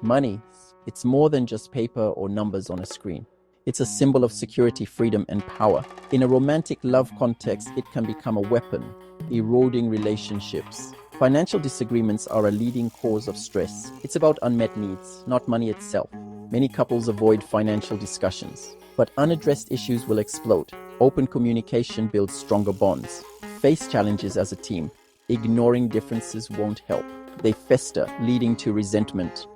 Money, it's more than just paper or numbers on a screen. It's a symbol of security, freedom, and power. In a romantic love context, it can become a weapon, eroding relationships. Financial disagreements are a leading cause of stress. It's about unmet needs, not money itself. Many couples avoid financial discussions, but unaddressed issues will explode. Open communication builds stronger bonds. Face challenges as a team. Ignoring differences won't help. They fester, leading to resentment.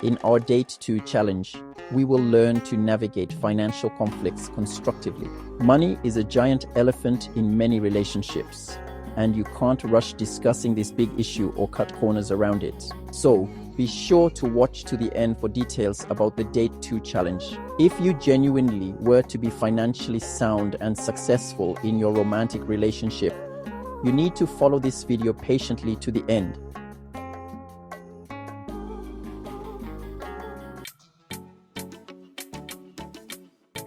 In our Date 2 challenge, we will learn to navigate financial conflicts constructively. Money is a giant elephant in many relationships, and you can't rush discussing this big issue or cut corners around it. So, be sure to watch to the end for details about the Date 2 challenge. If you genuinely were to be financially sound and successful in your romantic relationship, you need to follow this video patiently to the end.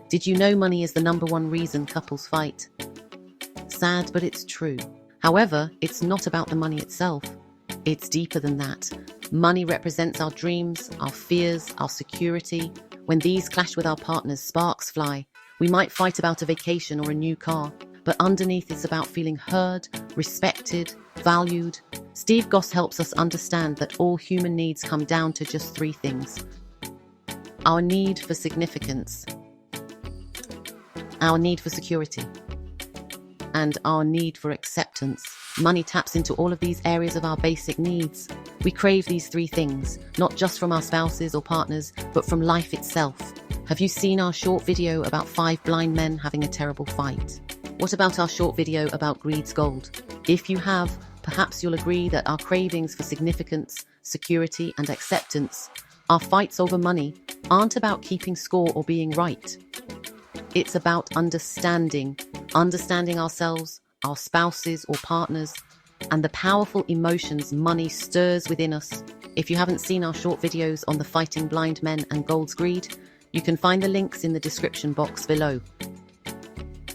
Did you know money is the #1 reason couples fight? Sad, but it's true. However, it's not about the money itself. It's deeper than that. Money represents our dreams, our fears, our security. When these clash with our partners, sparks fly. We might fight about a vacation or a new car, but underneath it's about feeling heard, respected, valued. Steve Goss helps us understand that all human needs come down to just 3 things. Our need for significance, our need for security, and our need for acceptance. Money taps into all of these areas of our basic needs. We crave these 3 things, not just from our spouses or partners, but from life itself. Have you seen our short video about 5 blind men having a terrible fight? What about our short video about greed's gold? If you have, perhaps you'll agree that our cravings for significance, security, and acceptance, our fights over money, aren't about keeping score or being right. It's about understanding ourselves, our spouses or partners, and the powerful emotions money stirs within us. If you haven't seen our short videos on the fighting blind men and gold's greed, you can find the links in the description box below.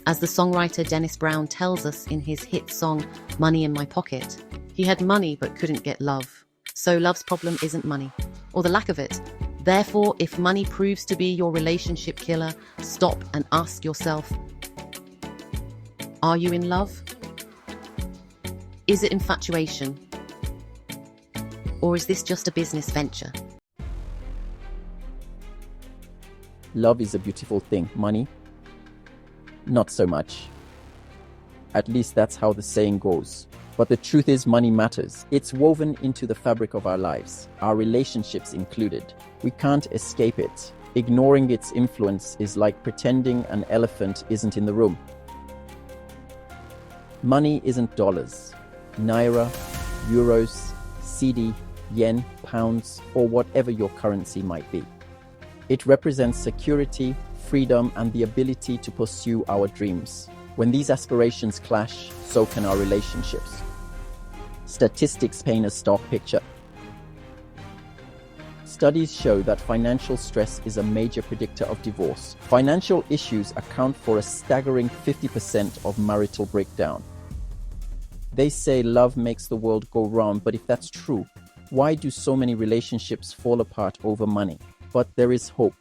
As the songwriter Dennis Brown tells us in his hit song, Money in My Pocket, he had money but couldn't get love. So love's problem isn't money, or the lack of it. Therefore, if money proves to be your relationship killer, stop and ask yourself, are you in love? Is it infatuation? Or is this just a business venture? Love is a beautiful thing. Money? Not so much. At least that's how the saying goes. But the truth is, money matters. It's woven into the fabric of our lives, our relationships included. We can't escape it. Ignoring its influence is like pretending an elephant isn't in the room. Money isn't dollars, naira, euros, CD, yen, pounds, or whatever your currency might be. It represents security, freedom, and the ability to pursue our dreams. When these aspirations clash, so can our relationships. Statistics paint a stark picture. Studies show that financial stress is a major predictor of divorce. Financial issues account for a staggering 50% of marital breakdown. They say love makes the world go round, but if that's true, why do so many relationships fall apart over money? But there is hope.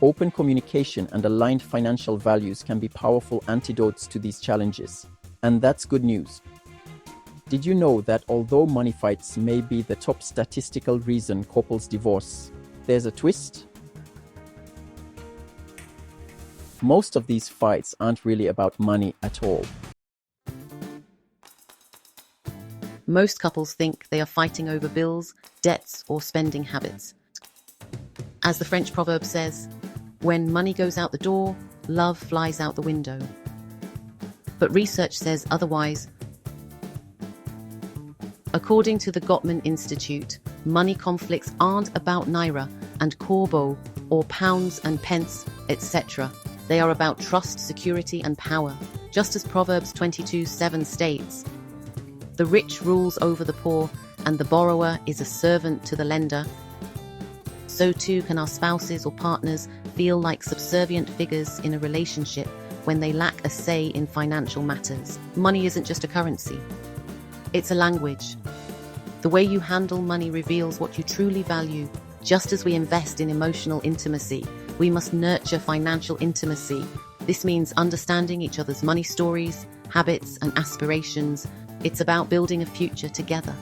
Open communication and aligned financial values can be powerful antidotes to these challenges. And that's good news. Did you know that although money fights may be the top statistical reason couples divorce, there's a twist? Most of these fights aren't really about money at all. Most couples think they are fighting over bills, debts, or spending habits. As the French proverb says, when money goes out the door, love flies out the window. But research says otherwise. According to the Gottman Institute, money conflicts aren't about naira and kobo or pounds and pence, etc. They are about trust, security, and power. Just as Proverbs 22:7 states, the rich rules over the poor, and the borrower is a servant to the lender. So too can our spouses or partners feel like subservient figures in a relationship when they lack a say in financial matters. Money isn't just a currency. It's a language. The way you handle money reveals what you truly value, Just as we invest in emotional intimacy, we must nurture financial intimacy. This means understanding each other's money stories, habits, and aspirations. It's about building a future together,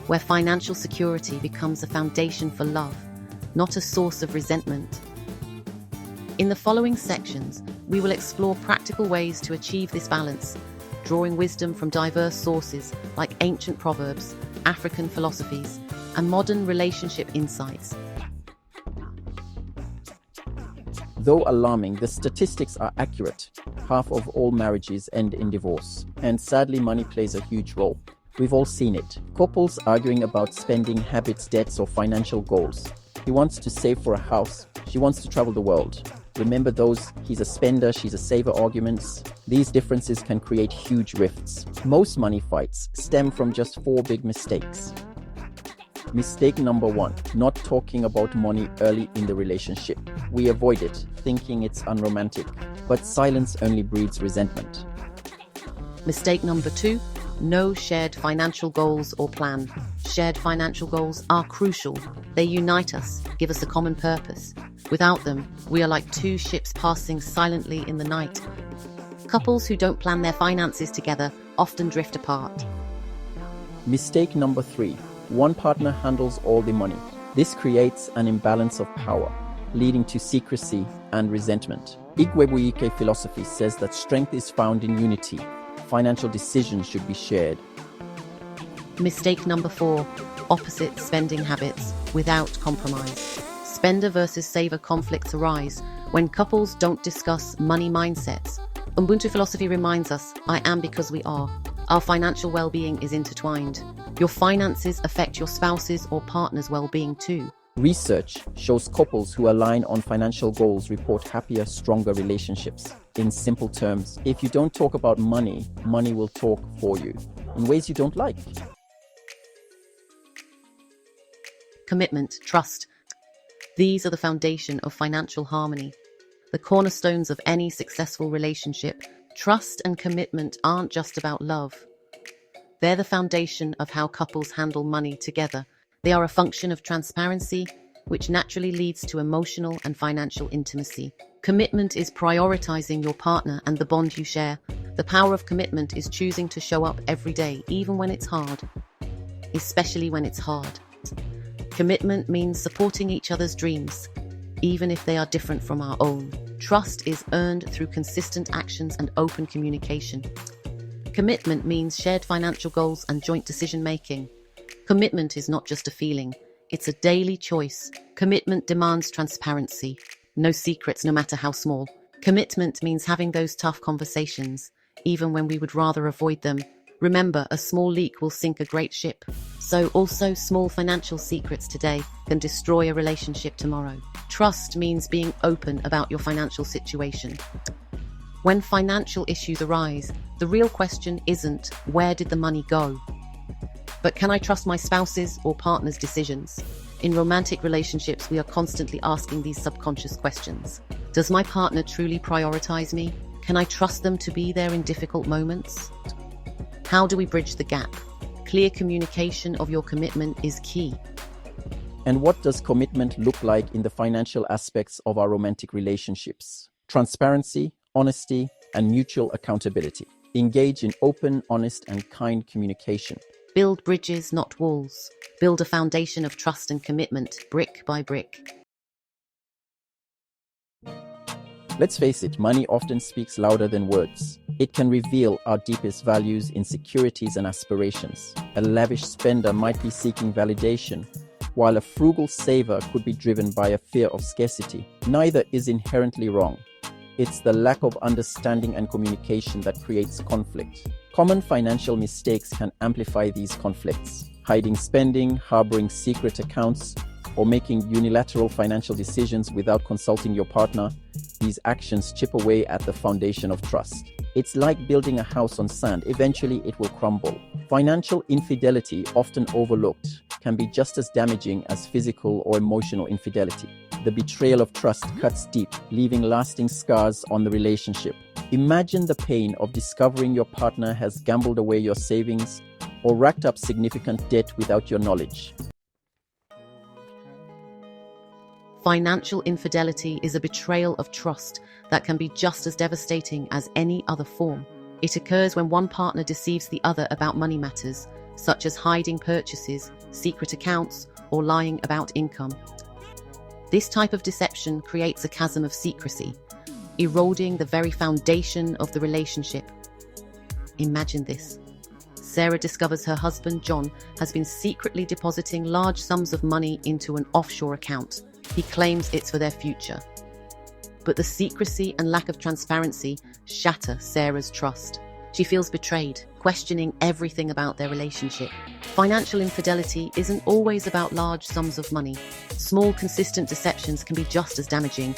where financial security becomes a foundation for love, not a source of resentment. In the following sections, we will explore practical ways to achieve this balance, drawing wisdom from diverse sources like ancient proverbs, African philosophies, and modern relationship insights. Though alarming, the statistics are accurate. Half of all marriages end in divorce, and sadly money plays a huge role. We've all seen it. Couples arguing about spending habits, debts, or financial goals. He wants to save for a house. She wants to travel the world. Remember those "he's a spender, she's a saver" arguments? These differences can create huge rifts. Most money fights stem from just 4 big mistakes. Mistake number 1, not talking about money early in the relationship. We avoid it, thinking it's unromantic, but silence only breeds resentment. Mistake number 2, no shared financial goals or plan. Shared financial goals are crucial. They unite us, give us a common purpose. Without them, we are like 2 ships passing silently in the night. Couples who don't plan their finances together often drift apart. Mistake number 3, one partner handles all the money. This creates an imbalance of power, leading to secrecy and resentment. Igwebuike philosophy says that strength is found in unity. Financial decisions should be shared. Mistake number 4, opposite spending habits without compromise. Spender versus saver conflicts arise when couples don't discuss money mindsets. Ubuntu philosophy reminds us, I am because we are. Our financial well-being is intertwined. Your finances affect your spouse's or partner's well-being too. Research shows couples who align on financial goals report happier, stronger relationships. In simple terms, if you don't talk about money, money will talk for you in ways you don't like. Commitment, trust. These are the foundation of financial harmony. The cornerstones of any successful relationship. Trust and commitment aren't just about love. They're the foundation of how couples handle money together. They are a function of transparency, which naturally leads to emotional and financial intimacy. Commitment is prioritizing your partner and the bond you share. The power of commitment is choosing to show up every day, even when it's hard. Especially when it's hard. Commitment means supporting each other's dreams, even if they are different from our own. Trust is earned through consistent actions and open communication. Commitment means shared financial goals and joint decision-making. Commitment is not just a feeling, it's a daily choice. Commitment demands transparency. No secrets, no matter how small. Commitment means having those tough conversations, even when we would rather avoid them. Remember, a small leak will sink a great ship. So also, small financial secrets today can destroy a relationship tomorrow. Trust means being open about your financial situation. When financial issues arise, the real question isn't, where did the money go? But can I trust my spouse's or partner's decisions? In romantic relationships, we are constantly asking these subconscious questions. Does my partner truly prioritize me? Can I trust them to be there in difficult moments? How do we bridge the gap? Clear communication of your commitment is key. And what does commitment look like in the financial aspects of our romantic relationships? Transparency, honesty, and mutual accountability. Engage in open, honest, and kind communication. Build bridges, not walls. Build a foundation of trust and commitment, brick by brick. Let's face it, money often speaks louder than words. It can reveal our deepest values, insecurities, and aspirations. A lavish spender might be seeking validation, while a frugal saver could be driven by a fear of scarcity. Neither is inherently wrong. It's the lack of understanding and communication that creates conflict. Common financial mistakes can amplify these conflicts. Hiding spending, harboring secret accounts, or making unilateral financial decisions without consulting your partner. These actions chip away at the foundation of trust. It's like building a house on sand. Eventually, it will crumble. Financial infidelity, often overlooked, can be just as damaging as physical or emotional infidelity. The betrayal of trust cuts deep, leaving lasting scars on the relationship. Imagine the pain of discovering your partner has gambled away your savings or racked up significant debt without your knowledge. Financial infidelity is a betrayal of trust that can be just as devastating as any other form. It occurs when one partner deceives the other about money matters, such as hiding purchases, secret accounts, or lying about income. This type of deception creates a chasm of secrecy, eroding the very foundation of the relationship. Imagine this. Sarah discovers her husband, John, has been secretly depositing large sums of money into an offshore account. He claims it's for their future. But the secrecy and lack of transparency shatter Sarah's trust. She feels betrayed, questioning everything about their relationship. Financial infidelity isn't always about large sums of money. Small, consistent deceptions can be just as damaging.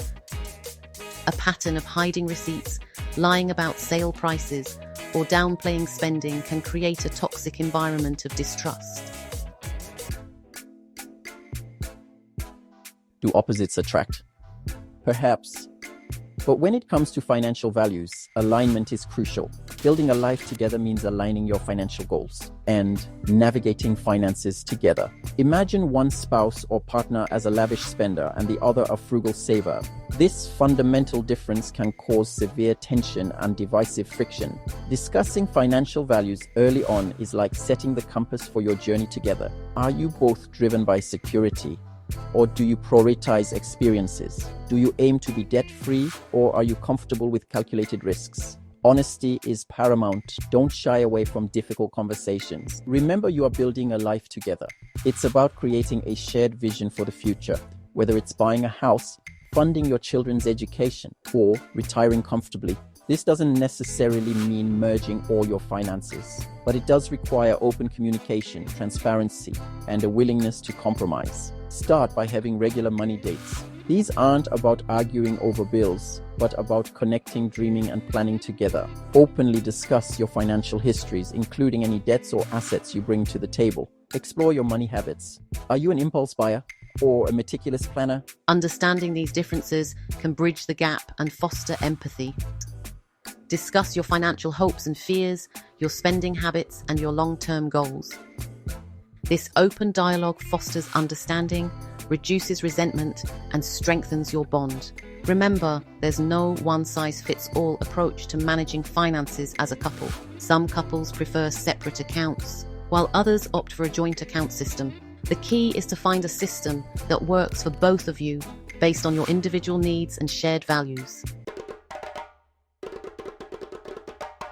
A pattern of hiding receipts, lying about sale prices, or downplaying spending can create a toxic environment of distrust. Do opposites attract? Perhaps. But when it comes to financial values, alignment is crucial. Building a life together means aligning your financial goals and navigating finances together. Imagine one spouse or partner as a lavish spender and the other a frugal saver. This fundamental difference can cause severe tension and divisive friction. Discussing financial values early on is like setting the compass for your journey together. Are you both driven by security? Or do you prioritize experiences? Do you aim to be debt-free, or are you comfortable with calculated risks? Honesty is paramount. Don't shy away from difficult conversations. Remember, you are building a life together. It's about creating a shared vision for the future, whether it's buying a house, funding your children's education, or retiring comfortably. This doesn't necessarily mean merging all your finances, but it does require open communication, transparency, and a willingness to compromise. Start by having regular money dates. These aren't about arguing over bills, but about connecting, dreaming, and planning together. Openly discuss your financial histories, including any debts or assets you bring to the table. Explore your money habits. Are you an impulse buyer or a meticulous planner? Understanding these differences can bridge the gap and foster empathy. Discuss your financial hopes and fears, your spending habits, and your long-term goals. This open dialogue fosters understanding, reduces resentment, and strengthens your bond. Remember, there's no one-size-fits-all approach to managing finances as a couple. Some couples prefer separate accounts, while others opt for a joint account system. The key is to find a system that works for both of you, based on your individual needs and shared values.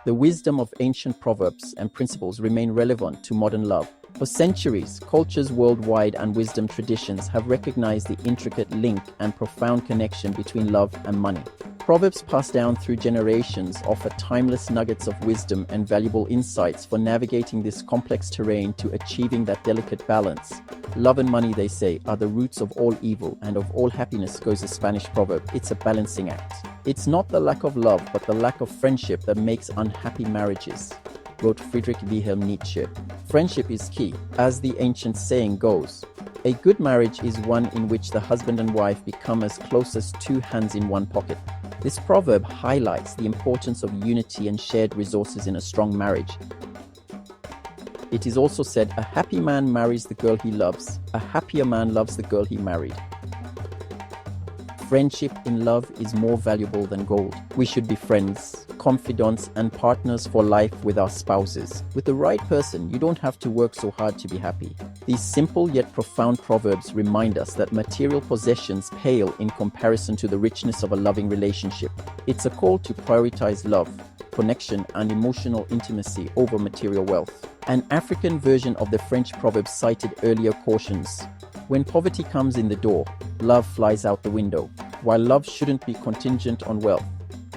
The wisdom of ancient proverbs and principles remain relevant to modern love. For centuries, cultures worldwide and wisdom traditions have recognized the intricate link and profound connection between love and money. Proverbs passed down through generations offer timeless nuggets of wisdom and valuable insights for navigating this complex terrain to achieving that delicate balance. Love and money, they say, are the roots of all evil, and of all happiness, goes a Spanish proverb. It's a balancing act. It's not the lack of love, but the lack of friendship that makes unhappy marriages, wrote Friedrich Wilhelm Nietzsche. Friendship is key. As the ancient saying goes, a good marriage is one in which the husband and wife become as close as two hands in one pocket. This proverb highlights the importance of unity and shared resources in a strong marriage. It is also said, a happy man marries the girl he loves. A happier man loves the girl he married. Friendship in love is more valuable than gold. We should be friends, confidants, and partners for life with our spouses. With the right person, you don't have to work so hard to be happy. These simple yet profound proverbs remind us that material possessions pale in comparison to the richness of a loving relationship. It's a call to prioritize love, connection, and emotional intimacy over material wealth. An African version of the French proverb cited earlier cautions: when poverty comes in the door, love flies out the window. While love shouldn't be contingent on wealth,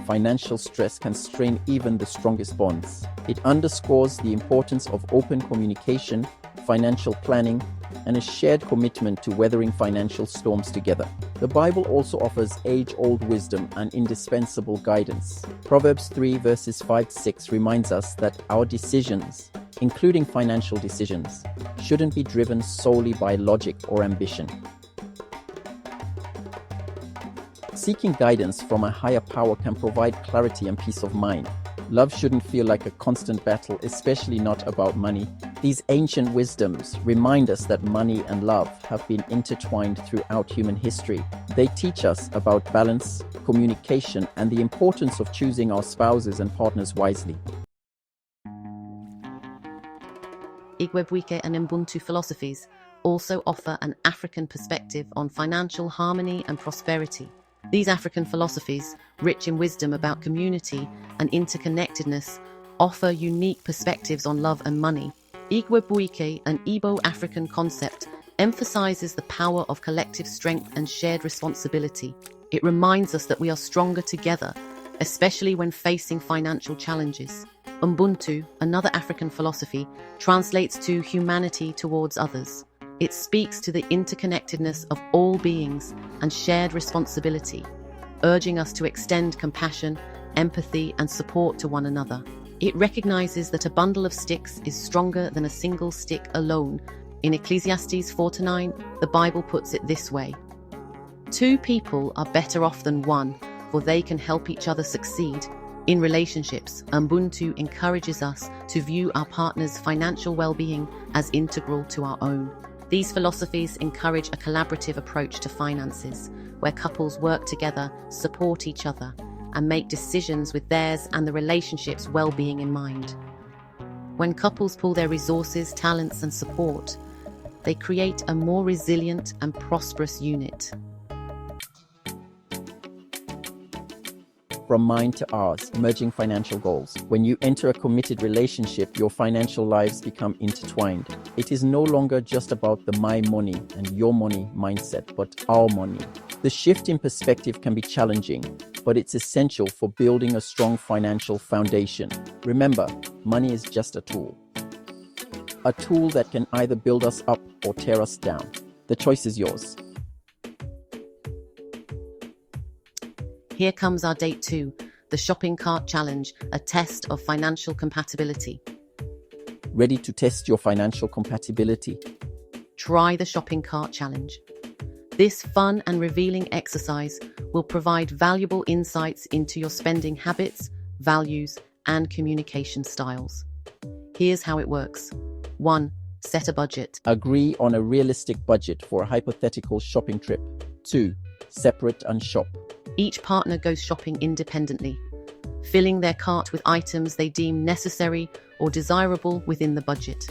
financial stress can strain even the strongest bonds. It underscores the importance of open communication, financial planning, and a shared commitment to weathering financial storms together. The Bible also offers age-old wisdom and indispensable guidance. Proverbs 3 verses 5-6 reminds us that our decisions, including financial decisions, shouldn't be driven solely by logic or ambition. Seeking guidance from a higher power can provide clarity and peace of mind. Love shouldn't feel like a constant battle, especially not about money. These ancient wisdoms remind us that money and love have been intertwined throughout human history. They teach us about balance, communication, and the importance of choosing our spouses and partners wisely. Igwebuike and Mbuntu philosophies also offer an African perspective on financial harmony and prosperity. These African philosophies, rich in wisdom about community and interconnectedness, offer unique perspectives on love and money. Igwebuike, an Igbo African concept, emphasizes the power of collective strength and shared responsibility. It reminds us that we are stronger together, especially when facing financial challenges. Ubuntu, another African philosophy, translates to humanity towards others. It speaks to the interconnectedness of all beings and shared responsibility, urging us to extend compassion, empathy, and support to one another. It recognizes that a bundle of sticks is stronger than a single stick alone. In Ecclesiastes 4:9, the Bible puts it this way: "Two people are better off than one, for they can help each other succeed." In relationships, Ubuntu encourages us to view our partner's financial well-being as integral to our own. These philosophies encourage a collaborative approach to finances, where couples work together, support each other, and make decisions with theirs and the relationship's well-being in mind. When couples pool their resources, talents, and support, they create a more resilient and prosperous unit. From mine to ours, merging financial goals. When you enter a committed relationship, your financial lives become intertwined. It is no longer just about the my money and your money mindset, but our money. The shift in perspective can be challenging, but it's essential for building a strong financial foundation. Remember, money is just a tool. A tool that can either build us up or tear us down. The choice is yours. Here comes our date 2, the shopping cart challenge, a test of financial compatibility. Ready to test your financial compatibility? Try the shopping cart challenge. This fun and revealing exercise will provide valuable insights into your spending habits, values, and communication styles. Here's how it works. 1. Set a budget. Agree on a realistic budget for a hypothetical shopping trip. 2. Separate and shop. Each partner goes shopping independently, filling their cart with items they deem necessary or desirable within the budget.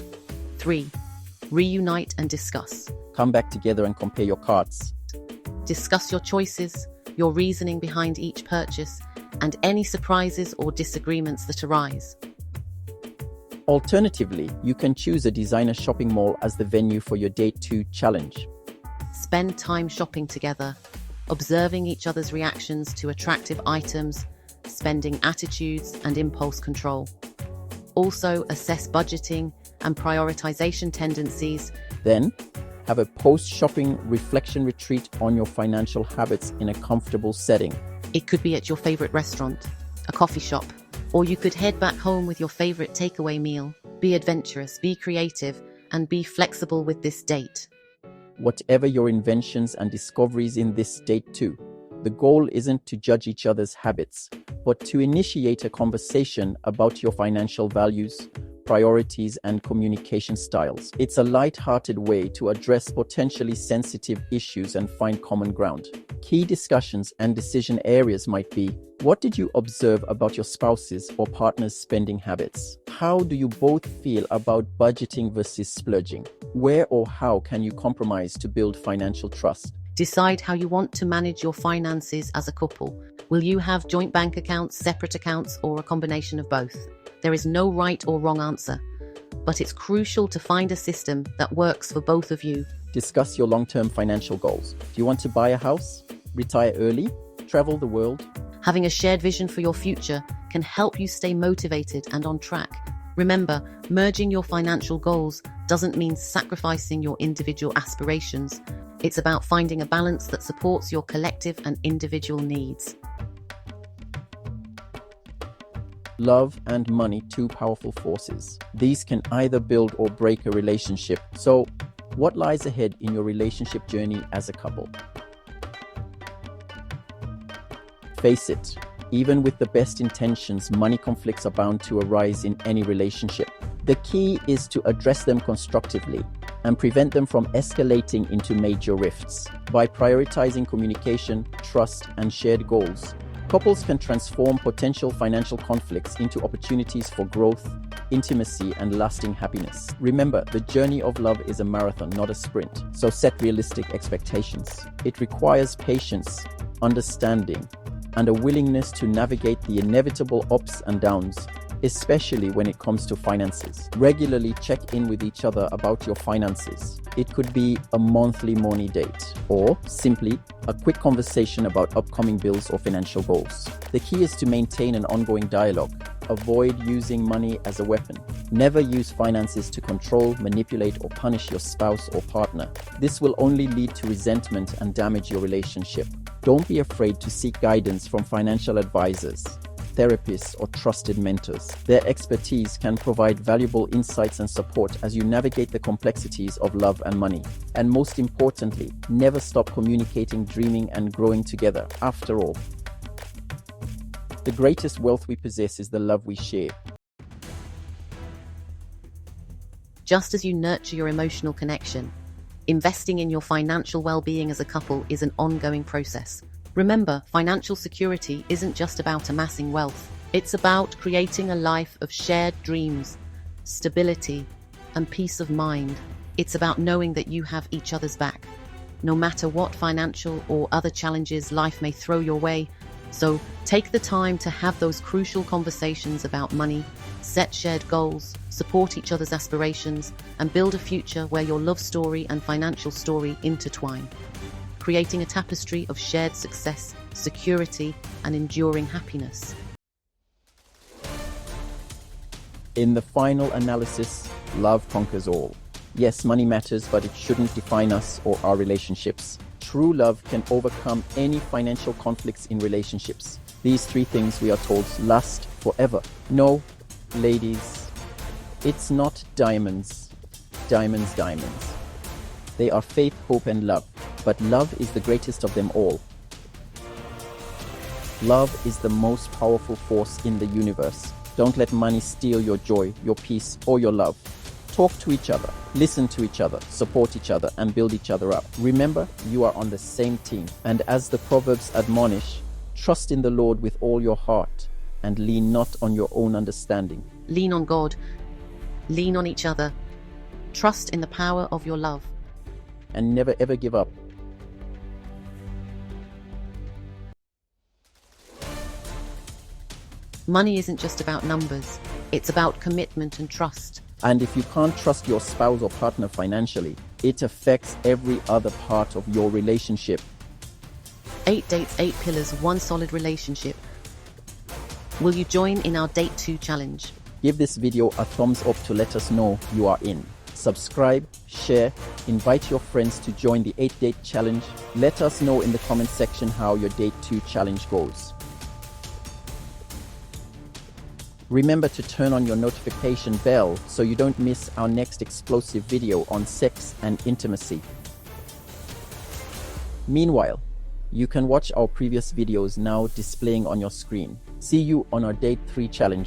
3. Reunite and discuss. Come back together and compare your carts. Discuss your choices, your reasoning behind each purchase, and any surprises or disagreements that arise. Alternatively, you can choose a designer shopping mall as the venue for your Date 2 challenge. Spend time shopping together, observing each other's reactions to attractive items, spending attitudes, and impulse control. Also, assess budgeting and prioritization tendencies. Then, have a post-shopping reflection retreat on your financial habits in a comfortable setting. It could be at your favorite restaurant, a coffee shop, or you could head back home with your favorite takeaway meal. Be adventurous, be creative, and be flexible with this date. Whatever your inventions and discoveries in this Date 2, the goal isn't to judge each other's habits, but to initiate a conversation about your financial values, priorities, and communication styles. It's a light-hearted way to address potentially sensitive issues and find common ground. Key discussions and decision areas might be: what did you observe about your spouse's or partner's spending habits? How do you both feel about budgeting versus splurging? Where or how can you compromise to build financial trust? Decide how you want to manage your finances as a couple. Will you have joint bank accounts, separate accounts, or a combination of both? There is no right or wrong answer, but it's crucial to find a system that works for both of you. Discuss your long-term financial goals. Do you want to buy a house, retire early, travel the world? Having a shared vision for your future can help you stay motivated and on track. Remember, merging your financial goals doesn't mean sacrificing your individual aspirations. It's about finding a balance that supports your collective and individual needs. Love and money, two powerful forces. These can either build or break a relationship. So, what lies ahead in your relationship journey as a couple? Face it, Even with the best intentions, money conflicts are bound to arise in any relationship. The key is to address them constructively and prevent them from escalating into major rifts. By prioritizing communication, trust, and shared goals, couples can transform potential financial conflicts into opportunities for growth, intimacy, and lasting happiness. Remember, the journey of love is a marathon, not a sprint, so set realistic expectations. It requires patience, understanding, and a willingness to navigate the inevitable ups and downs, especially when it comes to finances. Regularly check in with each other about your finances. It could be a monthly money date, or simply a quick conversation about upcoming bills or financial goals. The key is to maintain an ongoing dialogue. Avoid using money as a weapon. Never use finances to control, manipulate, or punish your spouse or partner. This will only lead to resentment and damage your relationship. Don't be afraid to seek guidance from financial advisors, therapists, or trusted mentors. Their expertise can provide valuable insights and support as you navigate the complexities of love and money. And most importantly, never stop communicating, dreaming, and growing together. After all, the greatest wealth we possess is the love we share. Just as you nurture your emotional connection, investing in your financial well-being as a couple is an ongoing process. Remember, financial security isn't just about amassing wealth. It's about creating a life of shared dreams, stability, and peace of mind. It's about knowing that you have each other's back, no matter what financial or other challenges life may throw your way. So take the time to have those crucial conversations about money, set shared goals, support each other's aspirations, and build a future where your love story and financial story intertwine, creating a tapestry of shared success, security, and enduring happiness. In the final analysis, love conquers all. Yes, money matters, but it shouldn't define us or our relationships. True love can overcome any financial conflicts in relationships. These three things, we are told, last forever. No, ladies, it's not diamonds. Diamonds. They are faith, hope, and love. But love is the greatest of them all. Love is the most powerful force in the universe. Don't let money steal your joy, your peace, or your love. Talk to each other, listen to each other, support each other, and build each other up. Remember, you are on the same team. And as the Proverbs admonish, trust in the Lord with all your heart and lean not on your own understanding. Lean on God, lean on each other, trust in the power of your love. And never ever give up. Money isn't just about numbers, it's about commitment and trust. And if you can't trust your spouse or partner financially, it affects every other part of your relationship. 8 dates, 8 pillars, 1 solid relationship. Will you join in our Date 2 challenge? Give this video a thumbs up to let us know you are in. Subscribe, share, invite your friends to join the 8-date challenge. Let us know in the comment section how your Date 2 challenge goes. Remember to turn on your notification bell so you don't miss our next explosive video on sex and intimacy. Meanwhile, you can watch our previous videos now displaying on your screen. See you on our Date 3 challenge.